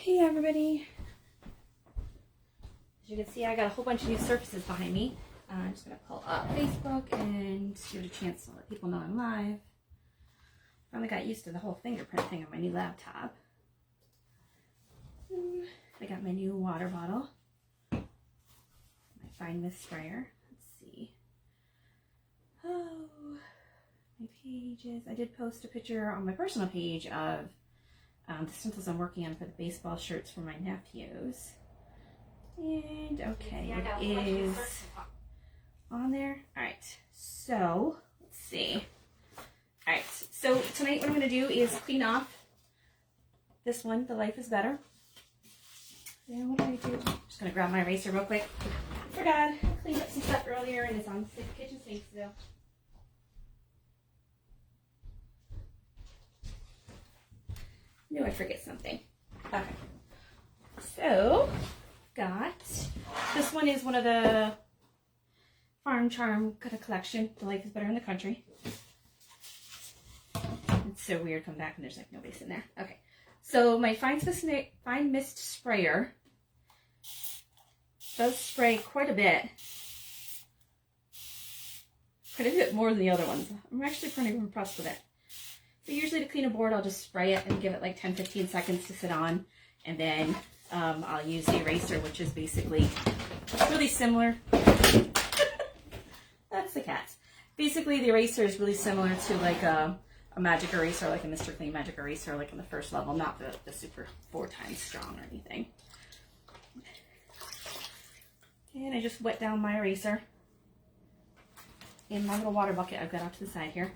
Hey everybody! As you can see, I got a whole bunch of new surfaces behind me. I'm just going to pull up Facebook and give it a chance to let people know I'm live. Finally got used to the whole fingerprint thing on my new laptop. I got my new water bottle. My fine mist sprayer. Let's see. Oh, my pages. I did post a picture on my personal page of the stencils I'm working on for the baseball shirts for my nephews. And okay, it is on there. Alright, so let's see. Alright, so tonight what I'm going to do is clean off this one, The Life is Better. And what do I do? I'm just going to grab my eraser real quick. Forgot, I cleaned up some stuff earlier and it's on the kitchen sink still. Knew I'd forget something. Okay. So, got, this one is one of the Farm Charm kind of collection. The Life is Better in the Country. It's so weird coming back and there's like nobody sitting there. Okay. So my fine mist sprayer does spray quite a bit. Quite a bit more than the other ones. I'm actually pretty impressed with it. So usually to clean a board, I'll just spray it and give it like 10-15 seconds to sit on. And then I'll use the eraser, which is basically really similar. That's the cat. Basically, the eraser is really similar to like a magic eraser, like a Mr. Clean magic eraser, like in the first level, not the super 4 times strong or anything. And I just wet down my eraser in my little water bucket I've got off to the side here.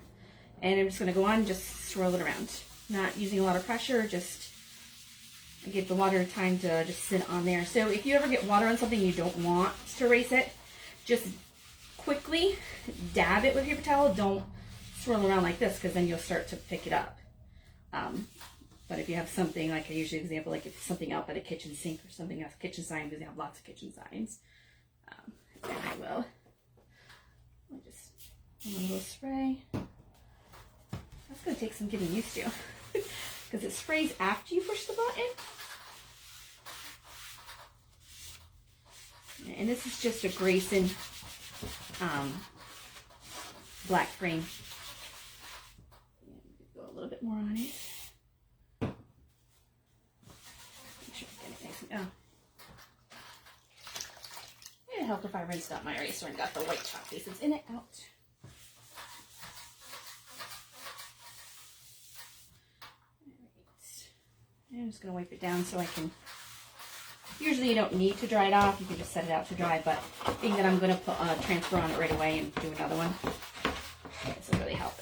And I'm just going to go on and just swirl it around. Not using a lot of pressure, just give the water time to just sit on there. So if you ever get water on something you don't want to erase it, just quickly dab it with a paper towel. Don't swirl around like this because then you'll start to pick it up. But if you have something, like I usually example, like if something out by the kitchen sink or something else, kitchen sign, because they have lots of kitchen signs, then I will just a little spray. That's going to take some getting used to because it sprays after you push the button. And this is just a Grayson black frame. Go a little bit more on it. Make sure I get it nice and It'd help if I rinsed out my eraser and got the white chalk pieces in it out. I'm just going to wipe it down so I can, usually you don't need to dry it off, you can just set it out to dry, but being that I'm going to put transfer on it right away and do another one, this will really help.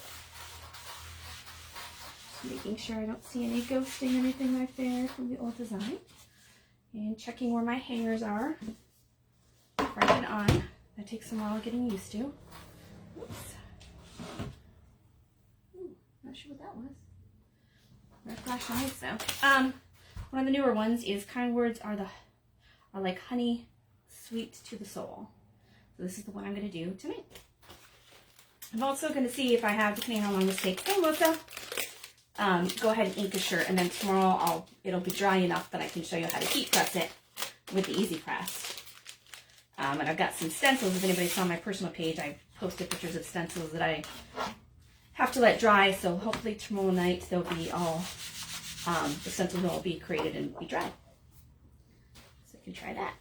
Just making sure I don't see any ghosting or anything right there from the old design. And checking where my hangers are. Right and on. That takes some while getting used to. Oops. Ooh, not sure what that was. Flashing lights though. One of the newer ones is Kind Words are like honey, sweet to the soul. So this is the one I'm going to do tonight. I'm also going to see if I have, depending on how long this takes, hey Melissa, go ahead and ink a shirt, and then tomorrow it'll be dry enough that I can show you how to heat press it with the Easy Press. And I've got some stencils. If anybody saw my personal page, I posted pictures of stencils that I have to let dry, so hopefully tomorrow night they'll be all, the stencils will all be created and be dry. So you can try that.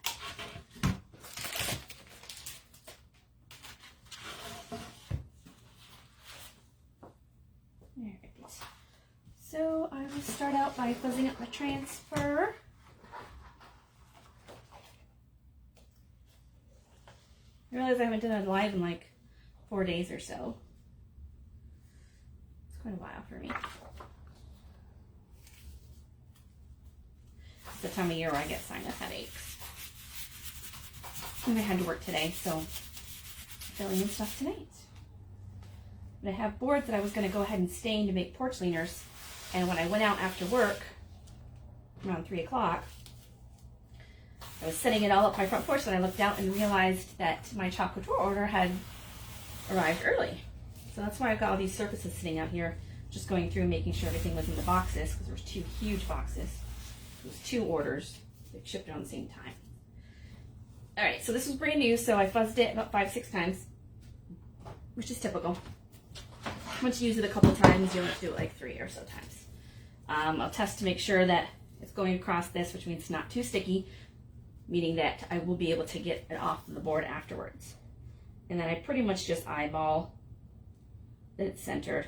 Alright, so I will start out by fuzzing up my transfer. I realize I haven't done a live in like 4 days or so. Quite a while for me. It's the time of year where I get sinus headaches. And I had to work today, so filling in stuff tonight. But I have boards that I was going to go ahead and stain to make porch leaners. And when I went out after work, around 3 o'clock, I was setting it all up my front porch, and I looked out and realized that my Chalk Couture order had arrived early. So that's why I've got all these surfaces sitting out here, just going through and making sure everything was in the boxes, because there's 2 huge boxes. was 2 orders. They shipped it on the same time. All right, so this was brand new, so I fuzzed it about 5-6 times, which is typical. Once you use it a couple times, you'll have to do it like 3 or so times. I'll test to make sure that it's going across this, which means it's not too sticky, meaning that I will be able to get it off the board afterwards. And then I pretty much just eyeball that it's centered.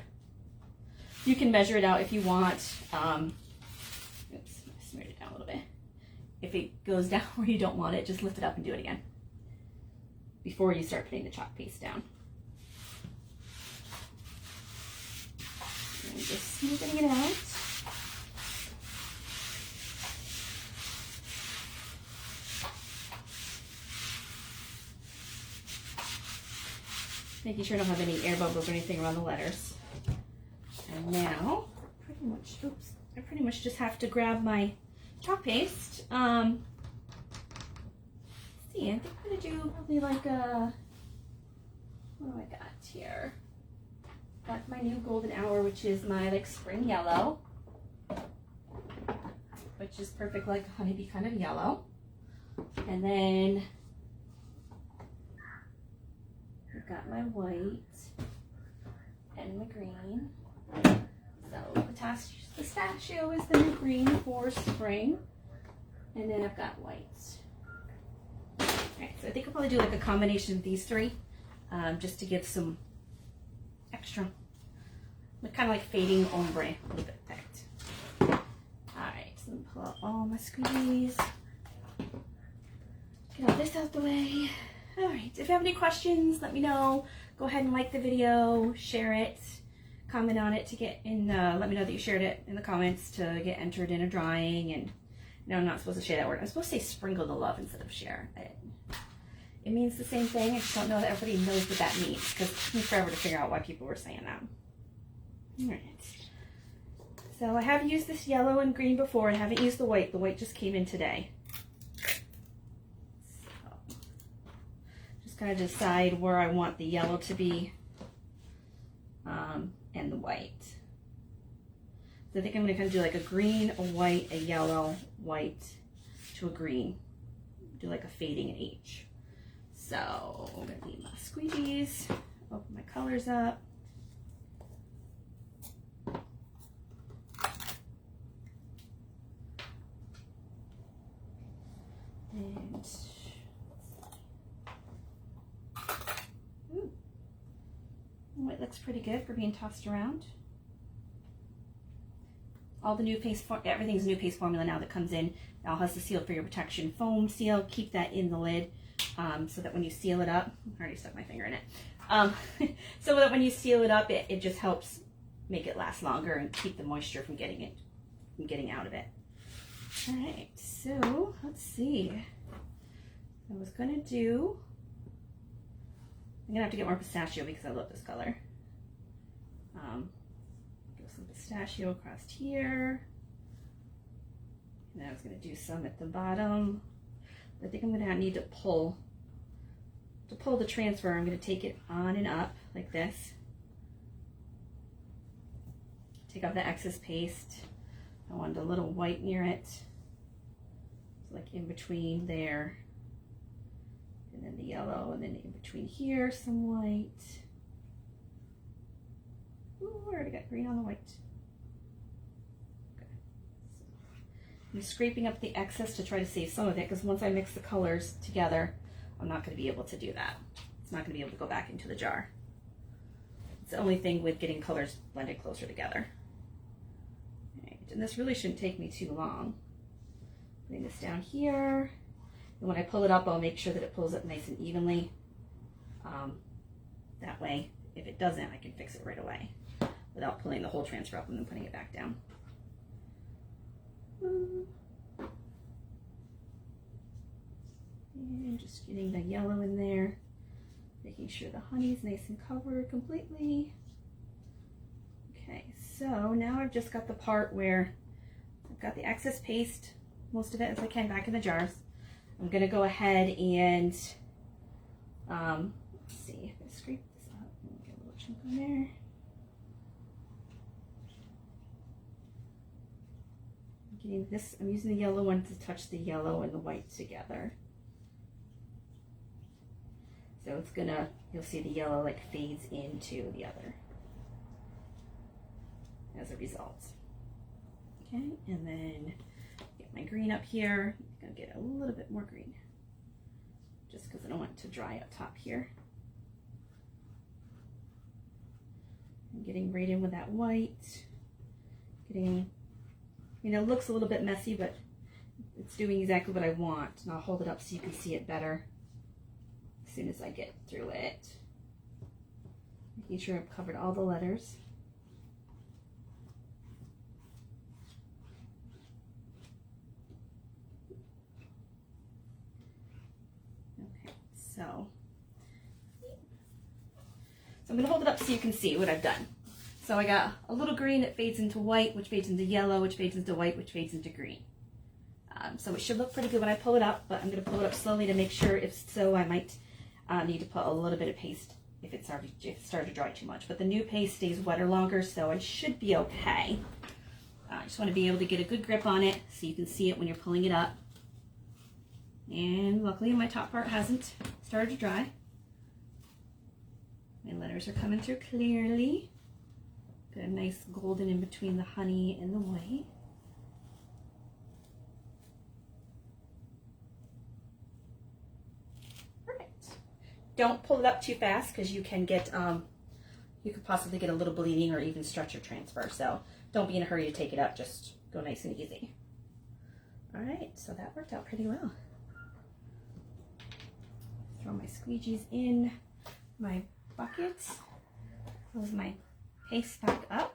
You can measure it out if you want. Oops, I smeared it down a little bit. If it goes down where you don't want it, just lift it up and do it again before you start putting the chalk paste down. And just smoothing it out. Making sure I don't have any air bubbles or anything around the letters. And now, I pretty much just have to grab my chalk paste. Let's see, I think I'm gonna do probably like a, what do I got here? Got my new golden hour, which is my like spring yellow, which is perfect, like a honeybee kind of yellow. And then I've got my white and my green. So Pistachio is the new green for spring. And then I've got whites. Alright, so I think I'll probably do like a combination of these 3, just to give some extra, kind of like fading ombre, a little bit effect. Alright, so let me pull out all my squeegees. Get all this out the way. Alright, if you have any questions, let me know. Go ahead and like the video, share it, comment on it to get in, let me know that you shared it in the comments to get entered in a drawing. And no, I'm not supposed to say that word. I'm supposed to say sprinkle the love instead of share. It means the same thing. I just don't know that everybody knows what that means, because it took me forever to figure out why people were saying that. Alright. So I have used this yellow and green before. I haven't used the white. The white just came in today. Kind of decide where I want the yellow to be, and the white. So I think I'm going to kind of do like a green, a white, a yellow, white to a green. Do like a fading in each. So I'm going to need my squeegees, open my colors up. And it looks pretty good for being tossed around. All the new paste, everything's new paste formula now that comes in. It all has the seal for your protection foam seal. Keep that in the lid, so that when you seal it up, I already stuck my finger in it. So that when you seal it up, it just helps make it last longer and keep the moisture from getting out of it. All right, so let's see. I was gonna do. I'm gonna have to get more pistachio because I love this color. Give some pistachio across here. And then I was gonna do some at the bottom. I think I'm gonna need to pull the transfer. I'm gonna take it on and up like this. Take off the excess paste. I wanted a little white near it. So like in between there. And then the yellow, and then in between here, some white. Ooh, I already got green on the white. Okay. So I'm scraping up the excess to try to save some of it, because once I mix the colors together, I'm not going to be able to do that. It's not going to be able to go back into the jar. It's the only thing with getting colors blended closer together. All right, and this really shouldn't take me too long. Putting this down here. And when I pull it up, I'll make sure that it pulls up nice and evenly. That way, if it doesn't, I can fix it right away without pulling the whole transfer up and then putting it back down. And just getting the yellow in there, making sure the honey's nice and covered completely. Okay, so now I've just got the part where I've got the excess paste, most of it as I can, back in the jars. I'm going to go ahead and, let's see, if I scrape this up, get a little chunk in there. getting this, I'm using the yellow one to touch the yellow and the white together. So it's gonna, you'll see the yellow like fades into the other as a result. Okay, and then get my green up here. I'm gonna get a little bit more green just because I don't want it to dry up top here. I'm getting right in with that white. Getting, you know, it looks a little bit messy, but it's doing exactly what I want. And I'll hold it up so you can see it better as soon as I get through it. Making sure I've covered all the letters. Okay, so I'm going to hold it up so you can see what I've done. So I got a little green that fades into white, which fades into yellow, which fades into white, which fades into green. So it should look pretty good when I pull it up, but I'm going to pull it up slowly to make sure. If so, I might need to put a little bit of paste if it started to dry too much. But the new paste stays wetter longer, so I should be okay. I just want to be able to get a good grip on it so you can see it when you're pulling it up. And luckily my top part hasn't started to dry. My letters are coming through clearly. Got a nice golden in between the honey and the white. Perfect. Don't pull it up too fast because you can get, you could possibly get a little bleeding or even stretch or transfer. So don't be in a hurry to take it up. Just go nice and easy. All right, so that worked out pretty well. Throw my squeegees in my bucket. Close my paste back up.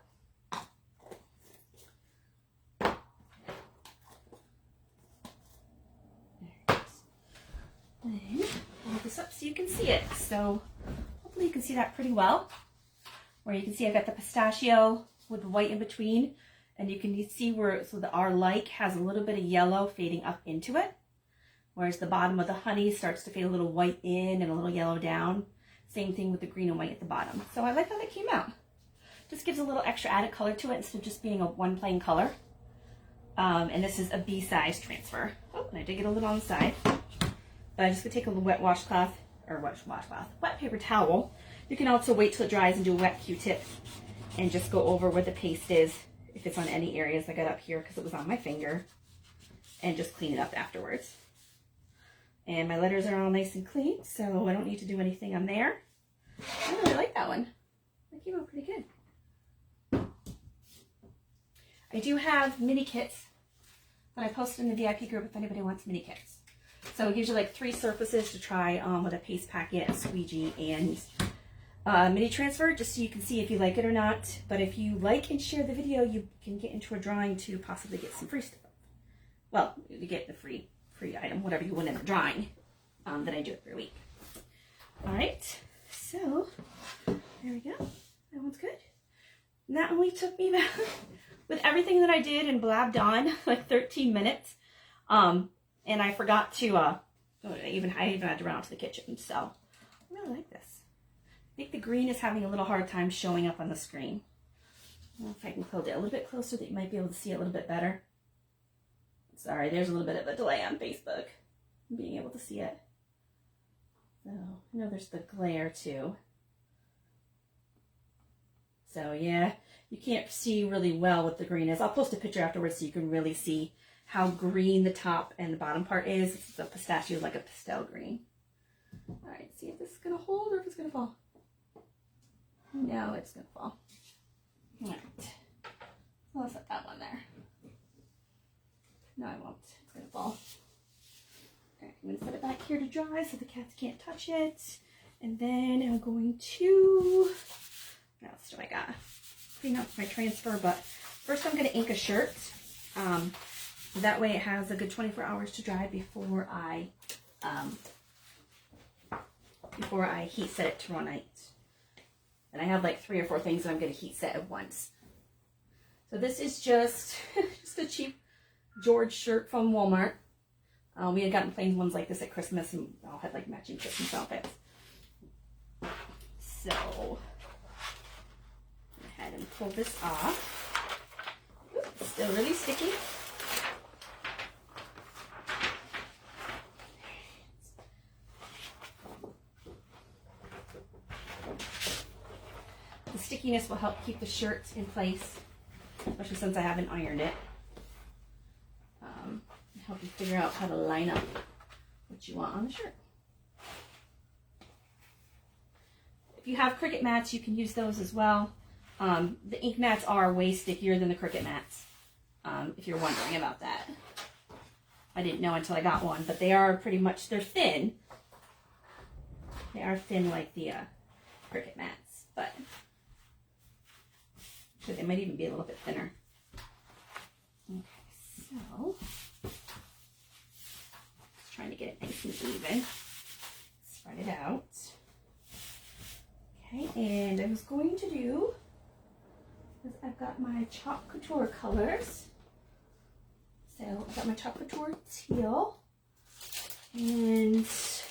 Then hold this up so you can see it. So hopefully you can see that pretty well. Where you can see I got the pistachio with the white in between, and you can see where so the our like has a little bit of yellow fading up into it, whereas the bottom of the honey starts to fade a little white in and a little yellow down. Same thing with the green and white at the bottom. So I like how that came out. Just gives a little extra added color to it instead of just being a one plain color. And this is a B size transfer. Oh, and I did get a little on the side. But I'm just gonna take a little wet washcloth, or wet paper towel. You can also wait till it dries and do a wet Q-tip and just go over where the paste is, if it's on any areas I got up here because it was on my finger, and just clean it up afterwards. And my letters are all nice and clean, so I don't need to do anything on there. I really like that one. That came out pretty good. I do have mini kits that I posted in the VIP group if anybody wants mini kits. So it gives you like 3 surfaces to try with a paste packet, a squeegee, and mini transfer, just so you can see if you like it or not. But if you like and share the video, you can get into a drawing to possibly get some free stuff. Well, you get the free item, whatever you win in the drawing that I do every week. All right, so there we go. That one's good. And that only took me about, with everything that I did and blabbed on, like 13 minutes. And I forgot to, I even had to run out to the kitchen. So I really like this. I think the green is having a little hard time showing up on the screen. I don't know if I can hold it a little bit closer that you might be able to see it a little bit better. Sorry, there's a little bit of a delay on Facebook, being able to see it. So, I know there's the glare too. So yeah, you can't see really well what the green is. I'll post a picture afterwards so you can really see how green the top and the bottom part is. It's a pistachio, like a pastel green. All right, see if this is gonna hold or if it's gonna fall. No, it's gonna fall. All right, so I'll set that one there. No, I won't. It's gonna fall. Okay, I'm gonna set it back here to dry so the cats can't touch it. And then I'm going to, what else do I got? Clean up my transfer, but first I'm gonna ink a shirt. That way it has a good 24 hours to dry before I heat set it tomorrow night. And I have like 3 or 4 things that I'm gonna heat set at once. So this is just a cheap George shirt from Walmart. We had gotten plain ones like this at Christmas, and all had like matching Christmas outfits. So, go ahead and pull this off. Oops, still really sticky. stickiness will help keep the shirt in place, especially since I haven't ironed it. Help you figure out how to line up what you want on the shirt. If you have Cricut mats, you can use those as well. The ink mats are way stickier than the Cricut mats, if you're wondering about that. I didn't know until I got one, but they are pretty much, they're thin. They are thin like the Cricut mats, but actually they might even be a little bit thinner. Okay, so just trying to get it nice and even. Spread it out. Okay, and I was going to do, because I've got my Chalk Couture colors. So I've got my Chalk Couture Teal, and so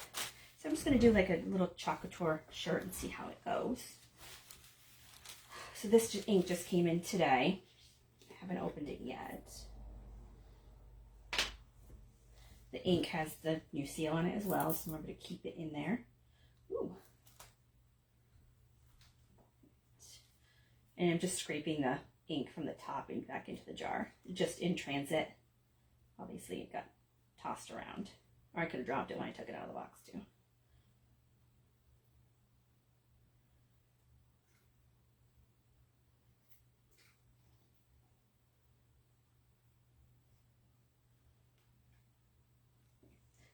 I'm just going to do like a little Chalk Couture shirt and see how it goes. So this ink just came in today. I haven't opened it yet. The ink has the new seal on it as well, so remember to keep it in there. Ooh. And I'm just scraping the ink from the top and back into the jar, just in transit. Obviously it got tossed around, or I could have dropped it when I took it out of the box too.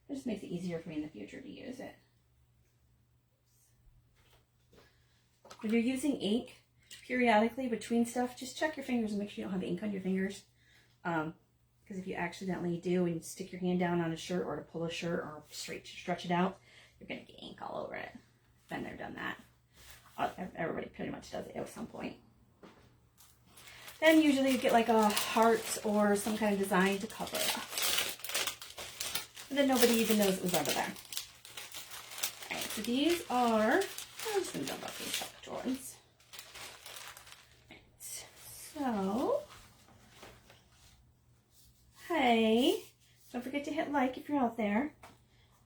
It just makes it easier for me in the future to use it. When you're using ink, periodically between stuff, just check your fingers and make sure you don't have ink on your fingers. Because if you accidentally do and you stick your hand down on a shirt or to pull a shirt or stretch it out, you're going to get ink all over it. Been there, done that. Everybody pretty much does it at some point. Then usually you get like a heart or some kind of design to cover it up. And then nobody even knows it was ever there. Alright, so these are, I'm just going to dump out these Chalk Couture ones. So, hey, don't forget to hit like if you're out there.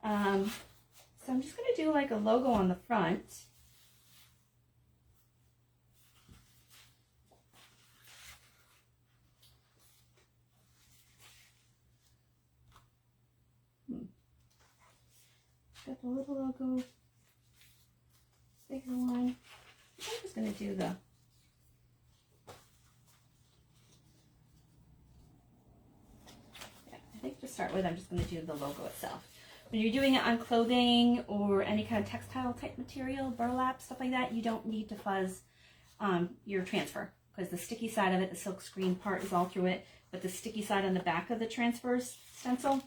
So I'm just going to do like a logo on the front. Got the little logo, bigger one. I'm just going to do the to start with, I'm just going to do the logo itself. When you're doing it on clothing or any kind of textile type material, burlap, stuff like that, you don't need to fuzz your transfer, because the sticky side of it, the silk screen part is all through it, but the sticky side on the back of the transfer stencil,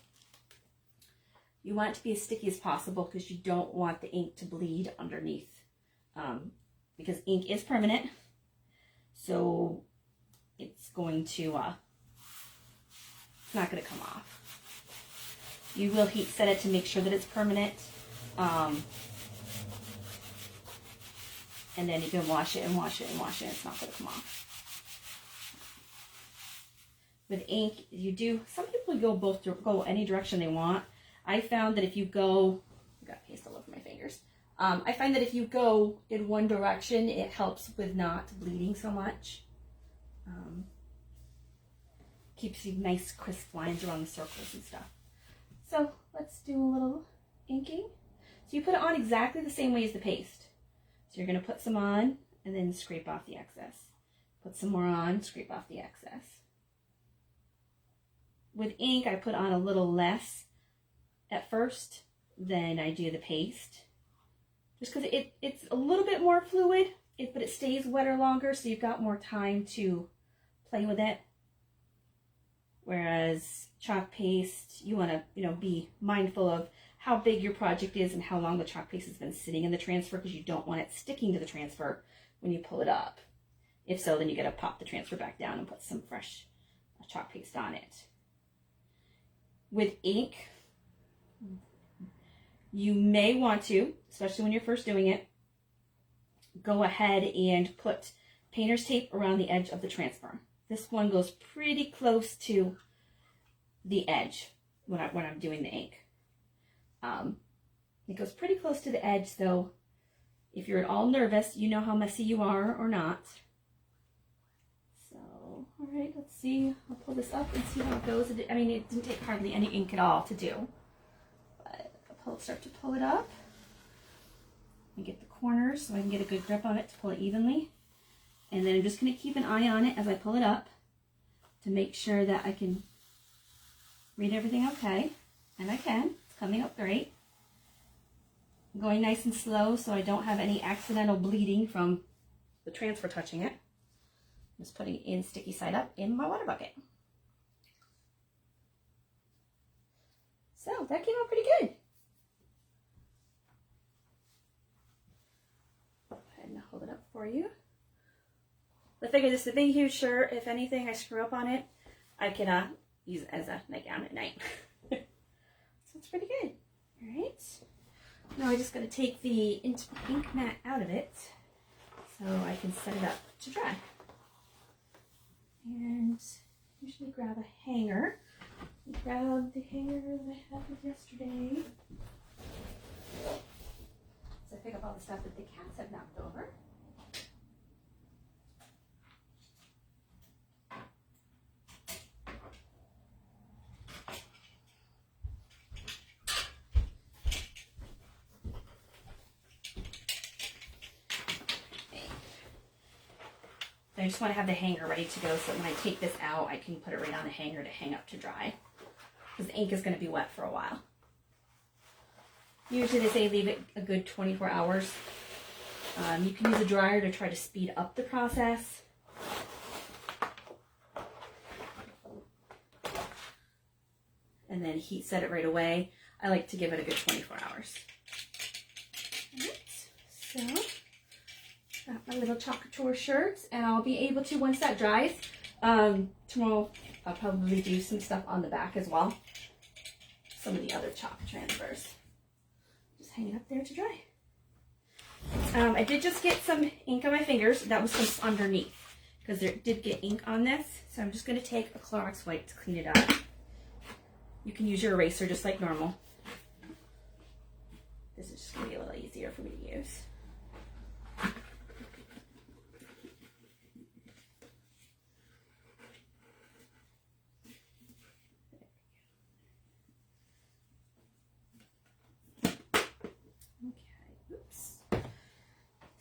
you want it to be as sticky as possible because you don't want the ink to bleed underneath, because ink is permanent, so it's going to it's not going to come off. You will heat set it to make sure that it's permanent, and then you can wash it and wash it and wash it, and it's not going to come off. With ink, you do, some people go any direction they want. I found that if you go, I got paste all over my fingers. I find that if you go in one direction, it helps with not bleeding so much. Keeps you nice crisp lines around the circles and stuff. So let's do a little inking. So you put it on exactly the same way as the paste. So you're going to put some on and then scrape off the excess. Put some more on, scrape off the excess. With ink, I put on a little less at first than I do the paste. Just because it's a little bit more fluid, but it stays wetter longer, so you've got more time to play with it. Whereas chalk paste, you want to, be mindful of how big your project is and how long the chalk paste has been sitting in the transfer, because you don't want it sticking to the transfer when you pull it up. If so, then you got to pop the transfer back down and put some fresh chalk paste on it. With ink, you may want to, especially when you're first doing it, go ahead and put painter's tape around the edge of the transfer. This one goes pretty close to the edge when I'm doing the ink. It goes pretty close to the edge, so if you're at all nervous, you know how messy you are or not. So, all right, let's see. I'll pull this up and see how it goes. I mean, it didn't take hardly any ink at all to do. But I'll start to pull it up and get the corners so I can get a good grip on it to pull it evenly. And then I'm just going to keep an eye on it as I pull it up to make sure that I can read everything okay. And I can. It's coming up great. I'm going nice and slow so I don't have any accidental bleeding from the transfer touching it. I'm just putting it in sticky side up in my water bucket. So that came out pretty good. Go ahead and hold it up for you. I figured this is a big huge shirt. If anything I screw up on it, I can use it as a nightgown at night. So it's pretty good. All right. Now I'm just going to take the ink mat out of it so I can set it up to dry. And usually grab a hanger. Grab the hanger that I had yesterday. So I pick up all the stuff that the cats have knocked over. I just want to have the hanger ready to go so that when I take this out, I can put it right on the hanger to hang up to dry. Because the ink is going to be wet for a while. Usually they say leave it a good 24 hours. You can use a dryer to try to speed up the process. And then heat set it right away. I like to give it a good 24 hours. All right, so got my little Chalk Couture shirts, and I'll be able to, once that dries, tomorrow I'll probably do some stuff on the back as well. Some of the other chalk transfers. Just hang it up there to dry. I did just get some ink on my fingers. That was from underneath, because there did get ink on this. So I'm just going to take a Clorox wipe to clean it up. You can use your eraser just like normal. This is just going to be a little easier for me to use.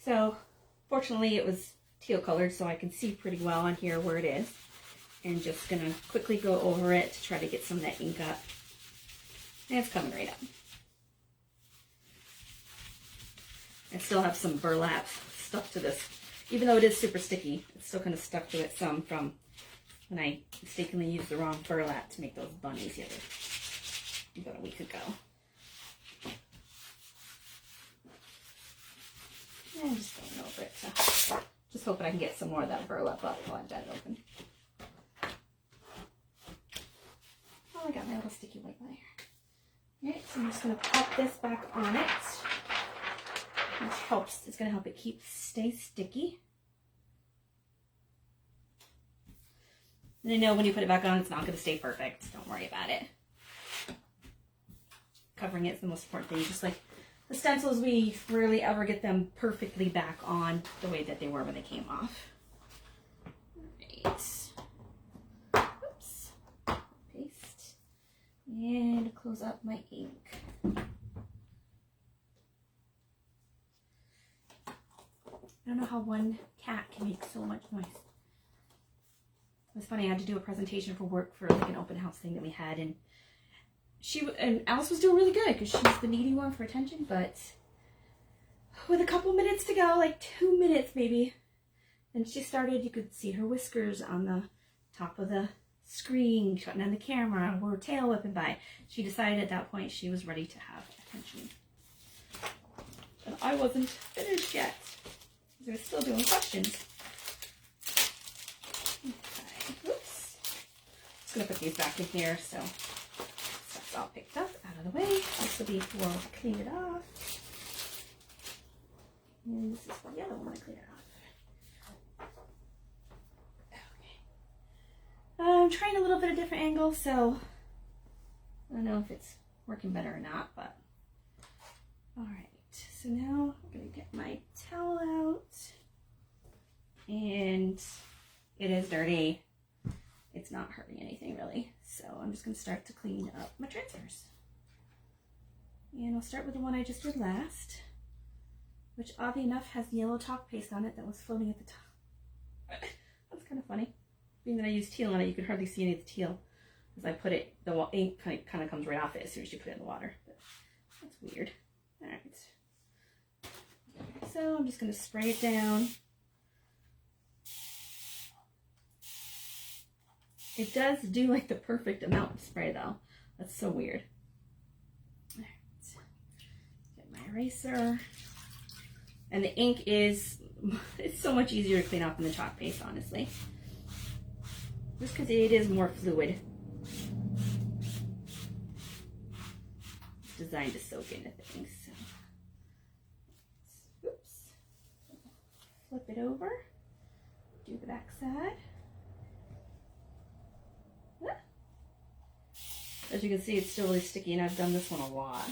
So fortunately it was teal colored, so I can see pretty well on here where it is. And just gonna quickly go over it to try to get some of that ink up. And it's coming right up. I still have some burlap stuck to this. Even though it is super sticky, it's still kind of stuck to it some from when I mistakenly used the wrong burlap to make those bunnies about a week ago. And just going over it. So just hoping I can get some more of that burlap up while I've got it open. Oh, I got my little sticky white layer. Alright, so I'm just going to pop this back on it. Which helps, it's going to help it stay sticky. And I know when you put it back on, it's not going to stay perfect. Don't worry about it. Covering it is the most important thing. Just like the stencils, we rarely ever get them perfectly back on the way that they were when they came off. Alright. Oops. Paste. And close up my ink. I don't know how one cat can make so much noise. It was funny, I had to do a presentation for work for like an open house thing that we had, and Alice was doing really good because she's the needy one for attention, but with a couple minutes to go, like 2 minutes maybe, and she started, you could see her whiskers on the top of the screen, shutting on the camera, her tail whipping by. She decided at that point she was ready to have attention. But I wasn't finished yet. I was still doing questions. Okay, oops. Just gonna put these back in here so that's all picked up out of the way. This will be for clean it off. And this is for the other one to clean it off. Okay. I'm trying a little bit of different angle, so I don't know if it's working better or not, but all right. so now I'm going to get my towel out, and it is dirty. It's not hurting anything really, so I'm just going to start to clean up my transfers. And I'll start with the one I just did last, which oddly enough has yellow chalk paste on it that was floating at the top. That's kind of funny. Being that I used teal on it, you can hardly see any of the teal. As I put it, the ink kind of comes right off it as soon as you put it in the water. But that's weird. All right. So I'm just going to spray it down. It does do like the perfect amount of spray though. That's so weird. All right. Get my eraser. And the ink is, it's so much easier to clean off than the chalk paste, honestly. Just because it is more fluid. It's designed to soak into things. So. Oops. Flip it over. Do the back side. As you can see, it's still really sticky, and I've done this one a lot.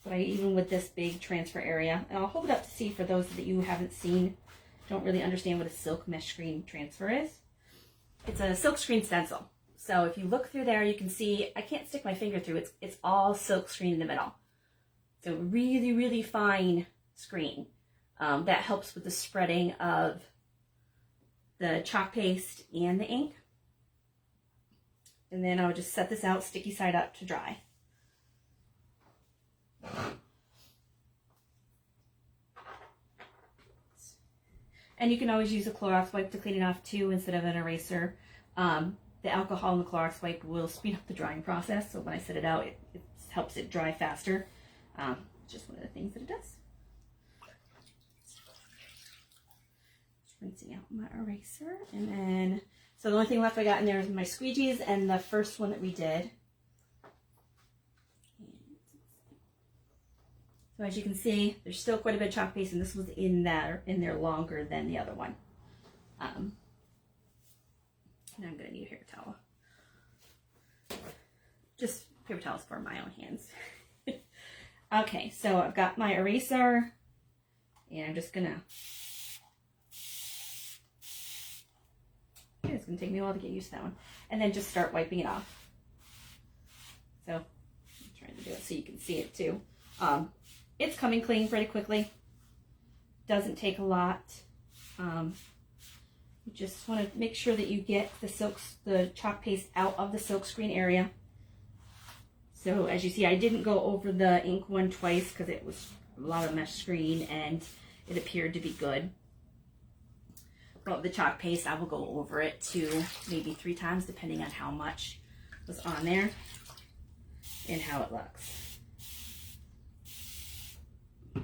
But even with this big transfer area, and I'll hold it up to see for those that you haven't seen, don't really understand what a silk mesh screen transfer is. It's a silk screen stencil. So if you look through there, you can see, I can't stick my finger through, it's all silk screen in the middle. So really, really fine screen that helps with the spreading of the chalk paste and the ink. And then I would just set this out sticky side up to dry. And you can always use a Clorox wipe to clean it off too instead of an eraser. The alcohol in the Clorox wipe will speed up the drying process, so when I set it out, it helps it dry faster. Just one of the things that it does. Just rinsing out my eraser, and then, so the only thing left I got in there is my squeegees and the first one that we did. So as you can see, there's still quite a bit of chalk paste, and this was in there longer than the other one. Now I'm going to need a paper towel. Just paper towels for my own hands. Okay, so I've got my eraser, and I'm just going to... It's going to take me a while to get used to that one. And then just start wiping it off. So I'm trying to do it so you can see it too. It's coming clean pretty quickly. Doesn't take a lot. You just want to make sure that you get the chalk paste out of the silk screen area. So as you see, I didn't go over the ink one twice because it was a lot of mesh screen and it appeared to be good. But the chalk paste, I will go over it 2, maybe 3 times depending on how much was on there and how it looks. So,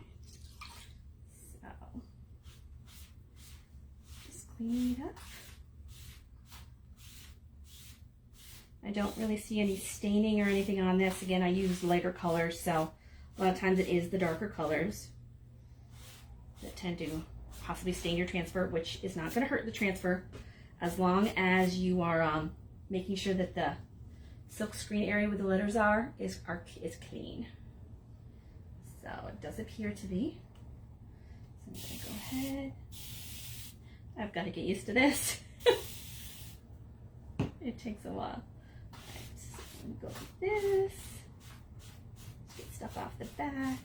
just cleaning it up. I don't really see any staining or anything on this. Again, I use lighter colors, so a lot of times it is the darker colors that tend to possibly stain your transfer, which is not going to hurt the transfer as long as you are making sure that the silk screen area where the letters is clean. So it does appear to be. So I'm going to go ahead. I've got to get used to this. It takes a while. Go like this. Get stuff off the back.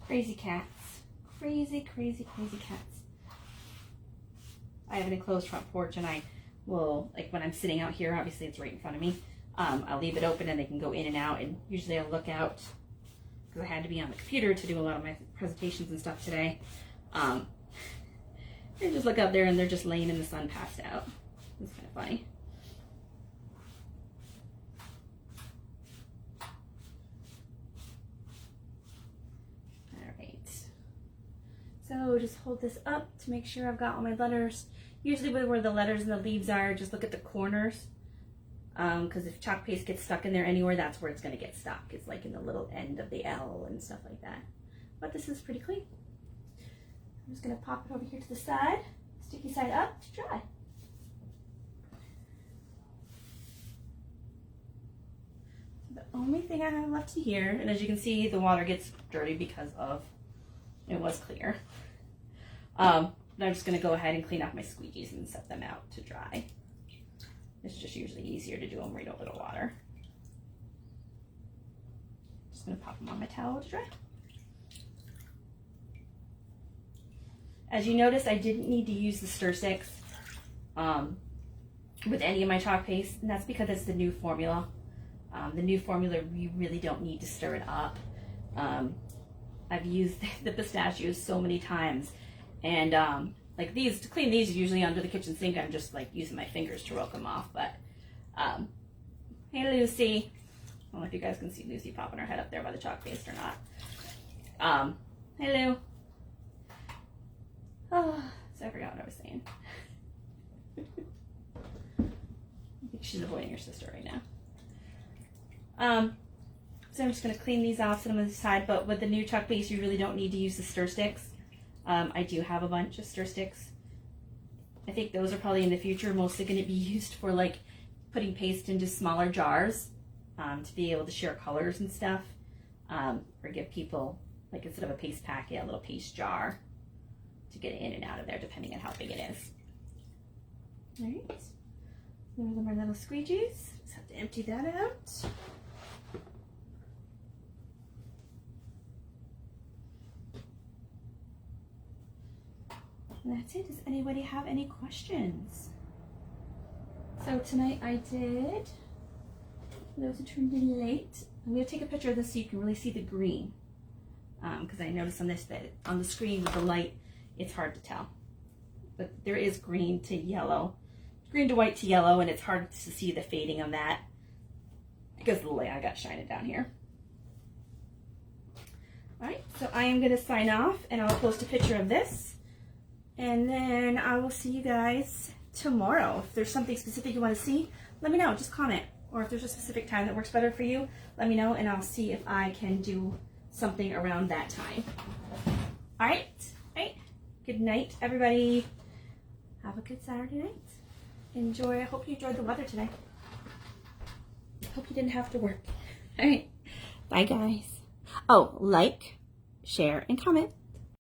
Crazy cats. Crazy, crazy, crazy cats. I have an enclosed front porch, and I will, like when I'm sitting out here, obviously it's right in front of me. I'll leave it open and they can go in and out, and usually I'll look out because I had to be on the computer to do a lot of my presentations and stuff today. They just look out there and they're just laying in the sun passed out. It's kind of funny. So just hold this up to make sure I've got all my letters. Usually where the letters and the leaves are, just look at the corners. Because if chalk paste gets stuck in there anywhere, that's where it's going to get stuck. It's like in the little end of the L and stuff like that. But this is pretty clean. I'm just going to pop it over here to the side, sticky side up to dry. The only thing I have left here, and as you can see, the water gets dirty because of it was clear. I'm just going to go ahead and clean off my squeegees and set them out to dry. It's just usually easier to do them right over the water. Just going to pop them on my towel to dry. As you notice, I didn't need to use the stir sticks with any of my chalk paste, and that's because it's the new formula. The new formula, you really don't need to stir it up. I've used the pistachios so many times, and like these, to clean these usually under the kitchen sink, I'm just like using my fingers to rake them off. But hey Lucy, I don't know if you guys can see Lucy popping her head up there by the chalk paste or not. Hey Lou. Oh, so I forgot what I was saying. I think she's avoiding her sister right now. So I'm just going to clean these off, set them aside, but with the new chalk paste, you really don't need to use the stir sticks. I do have a bunch of stir sticks. I think those are probably in the future mostly going to be used for like putting paste into smaller jars to be able to share colors and stuff, or give people, like instead of a paste packet, a little paste jar to get it in and out of there depending on how big it is. Alright, those are my little squeegees. Just have to empty that out. And that's it. Does anybody have any questions? So tonight I did, for those who turned in late, I'm going to take a picture of this so you can really see the green. Because I noticed on this that on the screen with the light, it's hard to tell. But there is green to yellow, green to white to yellow, and it's hard to see the fading of that because of the light I got shining down here. Alright, so I am going to sign off and I'll post a picture of this. And then I will see you guys tomorrow. If there's something specific you want to see, let me know. Just comment. Or if there's a specific time that works better for you, let me know and I'll see if I can do something around that time. All right. Good night, everybody. Have a good Saturday night. Enjoy. I hope you enjoyed the weather today. Hope you didn't have to work. All right. Bye, guys. Oh, like, share, and comment.